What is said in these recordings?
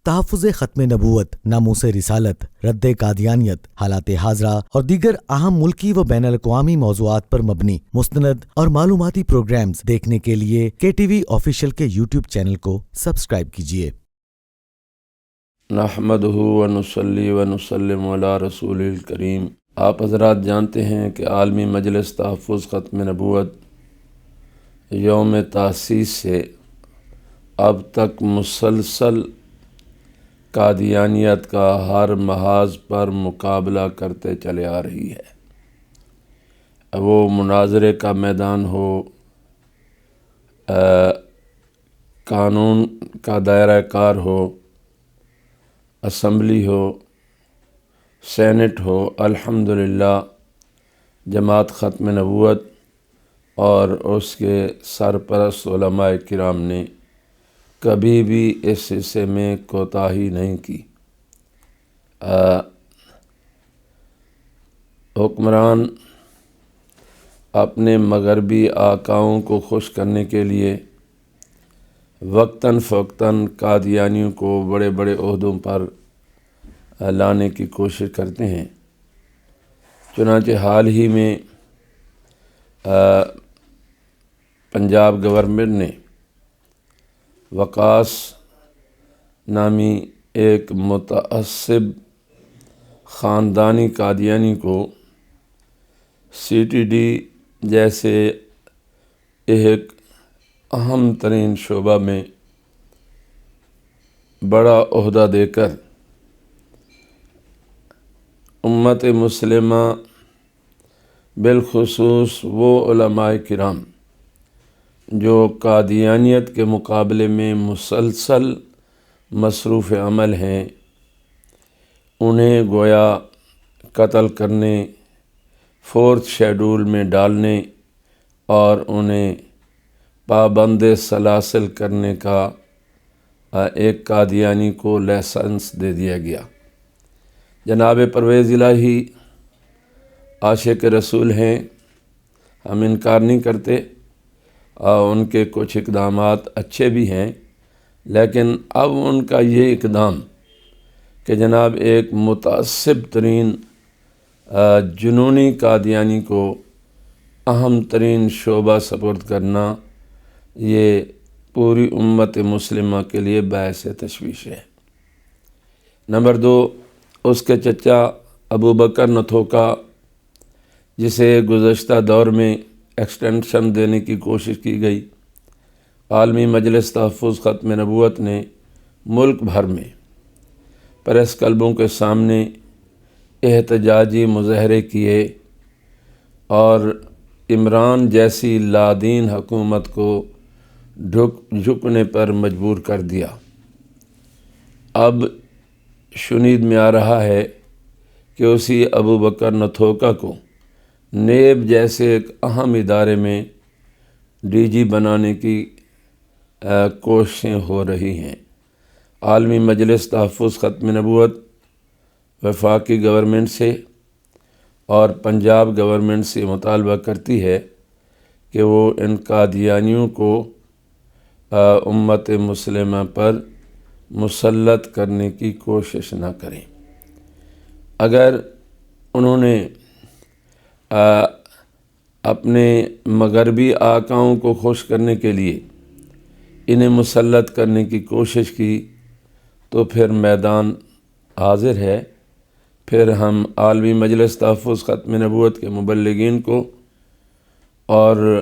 تحفظ ختم نبوت، ناموس رسالت، رد قادیانیت، حالات حاضرہ اور دیگر اہم ملکی و بین الاقوامی موضوعات پر مبنی مستند اور معلوماتی پروگرامز دیکھنے کے لیے KTV آفیشیل کے YouTube چینل کو سبسکرائب کیجیے۔ نحمدہ ونصلی ونسلم علی رسول الکریم۔ آپ حضرات جانتے ہیں کہ عالمی مجلس تحفظ ختم نبوت یوم تاسیس سے اب تک مسلسل قادیانیت کا ہر محاذ پر مقابلہ کرتے چلے آ رہی ہے۔ وہ مناظرے کا میدان ہو، قانون کا دائرہ کار ہو، اسمبلی ہو، سینٹ ہو، الحمدللہ جماعت ختم نبوت اور اس کے سرپرست علماء کرام نے کبھی بھی اس حصے میں کوتاہی نہیں کی۔ حکمران اپنے مغربی آقاؤں کو خوش کرنے کے لیے وقتاً فوقتاً قادیانیوں کو بڑے بڑے عہدوں پر لانے کی کوشش کرتے ہیں۔ چنانچہ حال ہی میں پنجاب گورنمنٹ نے وقاص نامی ایک متعصب خاندانی قادیانی کو CTD جیسے ایک اہم ترین شعبہ میں بڑا عہدہ دے کر امت مسلمہ بالخصوص وہ علماء کرام جو قادیانیت کے مقابلے میں مسلسل مصروف عمل ہیں، انہیں گویا قتل کرنے، 4th شیڈول میں ڈالنے اور انہیں پابند سلاسل کرنے کا ایک قادیانی کو لائسنس دے دیا گیا۔ جناب پرویز الہی عاشق رسول ہیں، ہم انکار نہیں کرتے، ان کے کچھ اقدامات اچھے بھی ہیں، لیکن اب ان کا یہ اقدام کہ جناب ایک متعصب ترین جنونی قادیانی کو اہم ترین شعبہ سپرد کرنا، یہ پوری امت مسلمہ کے لیے باعث تشویش ہے۔ نمبر 2، اس کے چچا ابو بکر نتھوکا، جسے گزشتہ دور میں ایکسٹینشن دینے کی کوشش کی گئی، عالمی مجلس تحفظ ختم نبوت نے ملک بھر میں پریس کلبوں کے سامنے احتجاجی مظاہرے کیے اور عمران جیسی لادین حکومت کو جھکنے پر مجبور کر دیا۔ اب شنید میں آ رہا ہے کہ اسی ابو بکر نتھوکا کو نیب جیسے ایک اہم ادارے میں DG بنانے کی کوششیں ہو رہی ہیں۔ عالمی مجلس تحفظ ختم نبوت وفاقی گورنمنٹ سے اور پنجاب گورنمنٹ سے مطالبہ کرتی ہے کہ وہ ان قادیانیوں کو امت مسلمہ پر مسلط کرنے کی کوشش نہ کریں۔ اگر انہوں نے اپنے مغربی آقاؤں کو خوش کرنے کے لیے انہیں مسلط کرنے کی کوشش کی تو پھر میدان حاضر ہے، پھر ہم عالمی مجلس تحفظ ختم نبوت کے مبلغین کو اور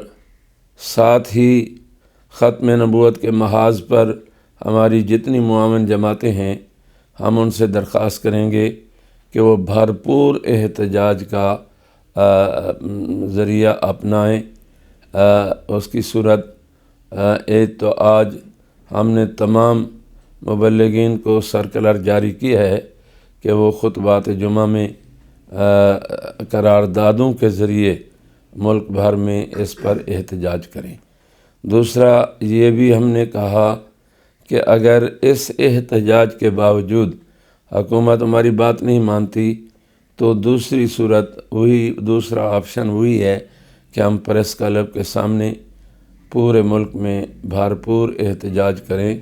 ساتھ ہی ختم نبوت کے محاذ پر ہماری جتنی معاون جماعتیں ہیں، ہم ان سے درخواست کریں گے کہ وہ بھرپور احتجاج کا ذریعہ اپنائیں۔ اس کی صورت ایک تو آج ہم نے تمام مبلغین کو سرکلر جاری کیا ہے کہ وہ خطبات جمعہ میں قراردادوں کے ذریعے ملک بھر میں اس پر احتجاج کریں۔ دوسرا یہ بھی ہم نے کہا کہ اگر اس احتجاج کے باوجود حکومت ہماری بات نہیں مانتی تو دوسری صورت دوسرا آپشن وہی ہے کہ ہم پریس کلب کے سامنے پورے ملک میں بھرپور احتجاج کریں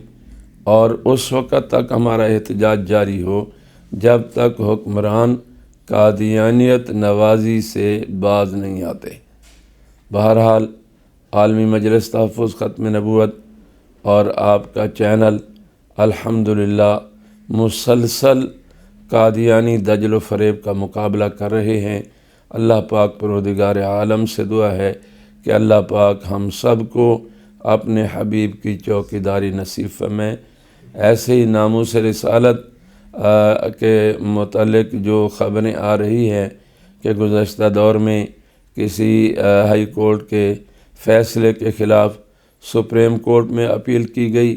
اور اس وقت تک ہمارا احتجاج جاری ہو جب تک حکمران قادیانیت نوازی سے باز نہیں آتے۔ بہرحال عالمی مجلس تحفظ ختم نبوت اور آپ کا چینل الحمدللہ مسلسل قادیانی دجل و فریب کا مقابلہ کر رہے ہیں۔ اللہ پاک پروردگار عالم سے دعا ہے کہ اللہ پاک ہم سب کو اپنے حبیب کی چوکیداری نصیب فرمائے۔ ایسے ہی ناموس رسالت کے متعلق جو خبریں آ رہی ہیں کہ گزشتہ دور میں کسی ہائی کورٹ کے فیصلے کے خلاف سپریم کورٹ میں اپیل کی گئی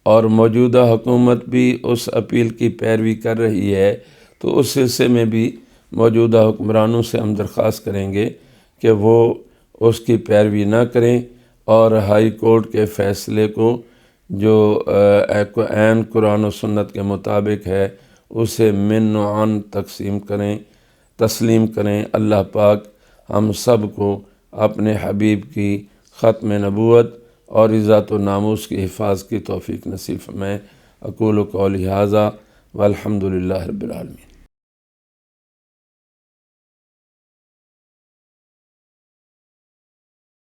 اور موجودہ حکومت بھی اس اپیل کی پیروی کر رہی ہے، تو اس سلسلے میں بھی موجودہ حکمرانوں سے ہم درخواست کریں گے کہ وہ اس کی پیروی نہ کریں اور ہائی کورٹ کے فیصلے کو جو عین قرآن و سنت کے مطابق ہے اسے من و عن تسلیم کریں۔ اللہ پاک ہم سب کو اپنے حبیب کی ختم نبوت اور عزت و ناموس کی حفاظت کی توفیق نصیب فرمائے۔ اقول قولی ھذا والحمد للہ رب العالمین۔